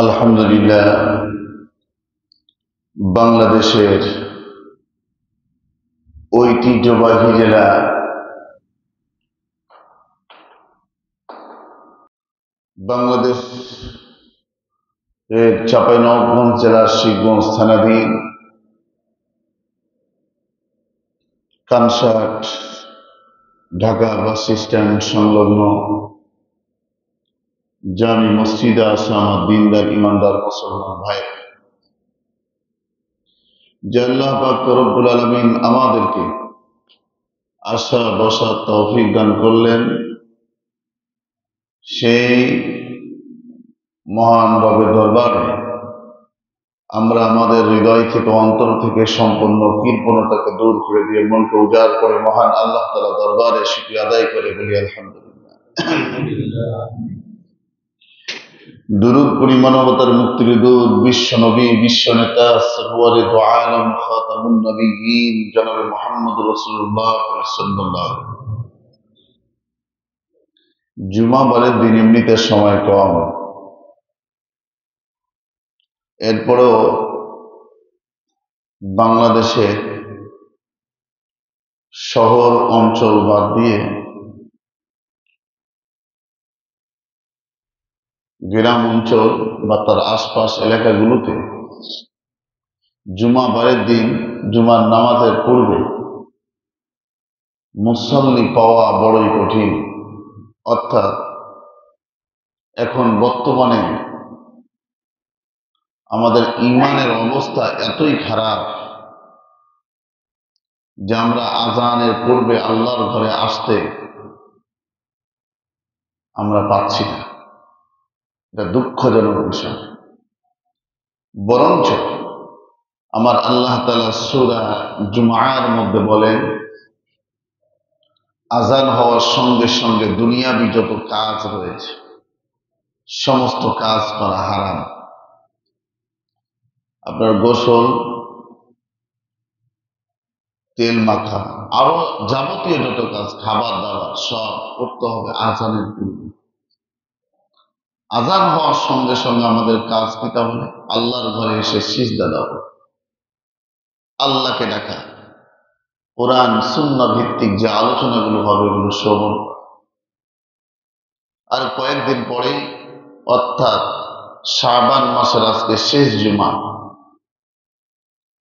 আলহামদুলিল্লাহ, বাংলাদেশের ঐতিহ্যবাহী জেলা বাংলাদেশ চাঁপাইনবাবগঞ্জ জেলার শিবগঞ্জ থানাধীন কানসাট ঢাকা বাস স্ট্যান্ড সংলগ্ন জামি মসজিদে আসা আমার দিনদার ইমানদার মুসলমান ভাই, যে আল্লাহ পাক রব্বুল আলামিন আমাদেরকে আশা বসার তৌফিক দান করলেন, সেই মহান রবের দরবারে আমরা আমাদের হৃদয় থেকে অন্তর থেকে সম্পূর্ণ কৃপণতাকে দূর করে দিয়ে মনকে উজাড় করে মহান আল্লাহ তাআলা দরবারে শুকরিয়া আদায় করে বলি আলহামদুলিল্লাহ। দুরূদ করি মানবতার মুক্তির দূত বিশ্ব নবী বিশ্ব নেতা সরওয়ারে দু আলম খাতামুন নবিয়্যিন জনাবে মুহাম্মদ রাসূলুল্লাহ সাল্লাল্লাহু আলাইহি ওয়াসাল্লাম। জুমাবারের দিন এমনিতে সময় কম, এরপরও বাংলাদেশে শহর অঞ্চল বাদ দিয়ে গ্রাম অঞ্চল বা তার আশপাশ এলাকাগুলোতে জুমাবারের দিন জুমার নামাজের পূর্বে মুসল্লি পাওয়া বড়ই কঠিন। অর্থাৎ এখন বর্তমানে আমাদের ইমানের অবস্থা এতই খারাপ যে আমরা আজানের পূর্বে আল্লাহর ঘরে আসতে আমরা পাচ্ছি না। এটা দুঃখজনক বিষয়। বরঞ্চ আমার আল্লাহ তাআলা সূরা জুমার মধ্যে বলেন, আজান হওয়ার সঙ্গে সঙ্গে দুনিয়াবি যত কাজ রয়েছে সমস্ত কাজ করা হারাম। আপনার গোসল, তেল মাখা, আরো যাবতীয় যত কাজ, খাবার দাবার সব করতে হবে আজানের পূর্বে। আজান হওয়ার সঙ্গে সঙ্গে আমাদের কাজ পেতে হবে আল্লাহর ঘরে এসে সিজদা দেওয়া, আল্লাহকে ডাকা, কোরআন সুন্নাহ ভিত্তিক যে আলোচনাগুলো হবে এগুলো শ্রবণ করা। আর কয়েকদিন পরে অর্থাৎ শাবান মাসের আজকে শেষ জুমা,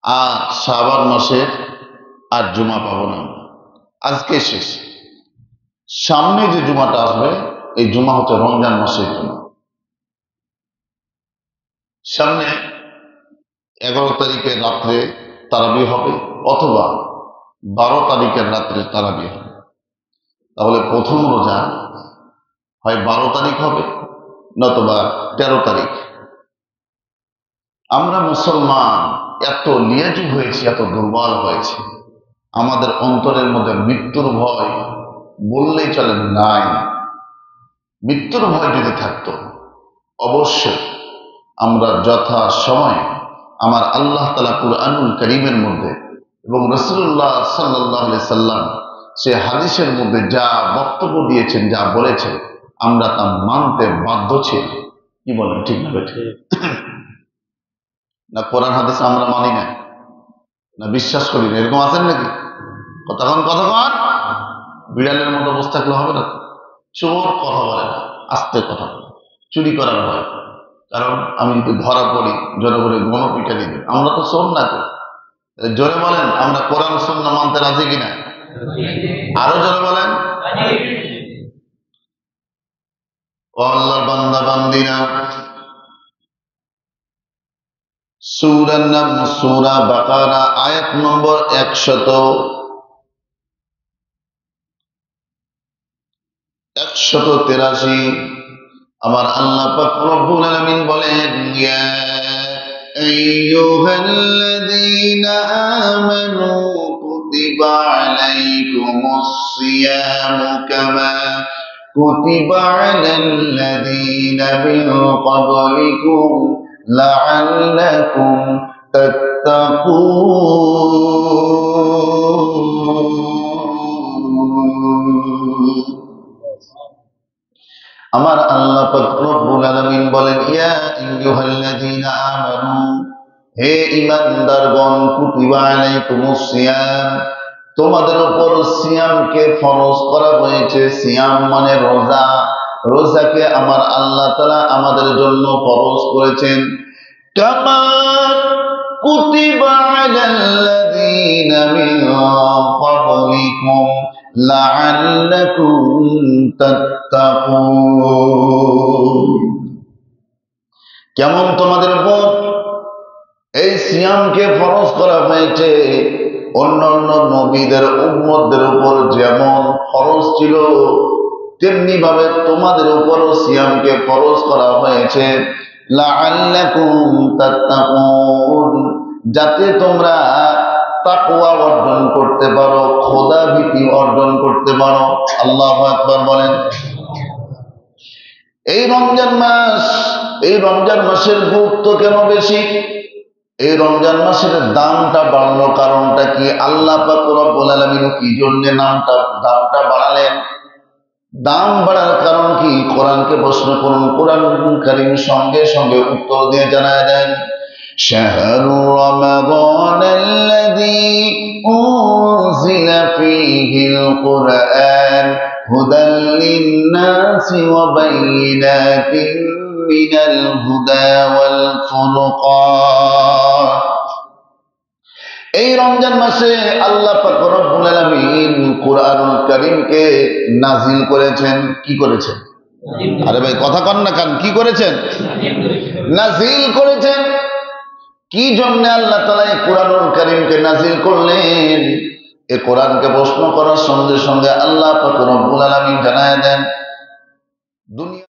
আর শাবান মাসের আর জুমা পাবো না, আজকে শেষ। সামনে যে জুমাটা আসবে এই জুমা হচ্ছে রমজান মাসের জুমা। সামনে 11 তারিখের রাত্রে তারাবি হবে অথবা 12 তারিখের রাত্রে তারাবি হবে। তাহলে প্রথম রোজা হয় 12 তারিখ হবে নতুবা 13 তারিখ। আমরা মুসলমান এত লিয়াজু হয়েছি, এত দুর্বল হয়েছি, আমাদের অন্তরের মধ্যে মৃত্যুর ভয় বললেই চলে নাই। মৃত্যুর ভয় যদি থাকতো অবশ্যই আমরা যথা সময় আমার আল্লাহ তাআলা কুরআনুল কারীমের মধ্যে এবং রাসূলুল্লাহ সাল্লাল্লাহু আলাইহি সাল্লাম সে হাদিসের মধ্যে যা বক্তব্য দিয়েছেন, যা বলেছেন, আমরা তা মানতে বাধ্য ছিলাম। কি বলেন, ঠিক না বেঠিক? না কোরআন হাদিস আমরা মানি না, না বিশ্বাস করি না, এরকম আছেন নাকি? কতক্ষণ বিড়ালের মতো বসে থাকলে হবে না। চোর কথা বলে না, আস্তে কথা বলে, চুরি করার ভয়। কারণ আমি যদি ধরা পড়ি জনগণের গণপিটা দিবে। আমরা তো চোর না তো। জোরে বলেন, আমরা কোরআন সুন্নাহ মানতে রাজি কিনা? আরো জোরে বলেন। ও আল্লাহর বান্দা বান্দিরা, সূরার নাম সূরা বাকারা, আয়াত নম্বর 183। আমার আল্লাহ পাক রব্বুল আলামিন বলেন, ইয়া আইয়ুহাল্লাযীনা আমানু কুতিবা আলাইকুমুস সিয়ামু কামা কুতিবা আলাল্লাযীনা মিন ক্বাবলিকুম লাআল্লাকুম তাত্তাকুন। আমার আল্লাহ পাক রব্বুল আলামিন বলেন, ইয়া আইয়ুহাল্লাযীনা আমানু, হে ঈমানদারগণ, কুতিবা আলাইকুমুস সিয়াম, তোমাদের উপর সিয়ামকে ফরজ করা হয়েছে। সিয়াম মানে রোজা। রোজাকে আমার আল্লাহ তাআলা আমাদের জন্য ফরজ করেছেন। কামা কুতিবা আলাল্লাযীনা মিন ক্বাবলিকুম লাআল্লাকুম তাত্তাকুন। কেমন তোমাদের উপর এই সিয়ামকে ফরজ করা হয়েছে, অন্যান্য নবীদের উম্মতদের উপর যেমন ফরজ ছিল, তেমনি ভাবে তোমাদের উপরও সিয়ামকে ফরজ করা হয়েছে। লাআল্লাকুম তাত্তাকুন, যাতে তোমরা তাকওয়া অর্জন করতে পারো, খোদা ভীতি অর্জন করতে পারো। আল্লাহু আকবার বলেন। এই রমজান মাসের গুরুত্ব কেন বেশি? এই রমজান মাসের দামটা বাড়লো, কারণটা কি? আল্লাহ পাক রব্বুল আলামিন কি জন্য দামটা বাড়ালেন? দাম বাড়ার কারণ কি? কোরআনকে প্রশ্ন করুন, কোরআন কারীম সঙ্গে সঙ্গে উত্তর দিয়ে জানায় দেন, শাহরু রমাদানাল্লাযী উনজিলা ফীহিল কুরআন হুদাল লিন-নাসি ওয়া বাইয়িনাতিন মিনাল হুদা ওয়াল ফুরকান। এই রমজান মাসে আল্লাহ পাক রব্বুল আলামিন কুরআনুল কারীমকে নাজিল করেছেন। কি করেছেন? আরে ভাই কথা কন না কান, কি করেছেন? নাজিল করেছেন। কি জন্য আল্লাহ তাআলা এই কুরআনুল কারীমকে নাজিল করলেন? এই কোরআনকে প্রশ্ন করার সঙ্গে সঙ্গে আল্লাহ পাক রব্বুল আলামিন জানায় দেন,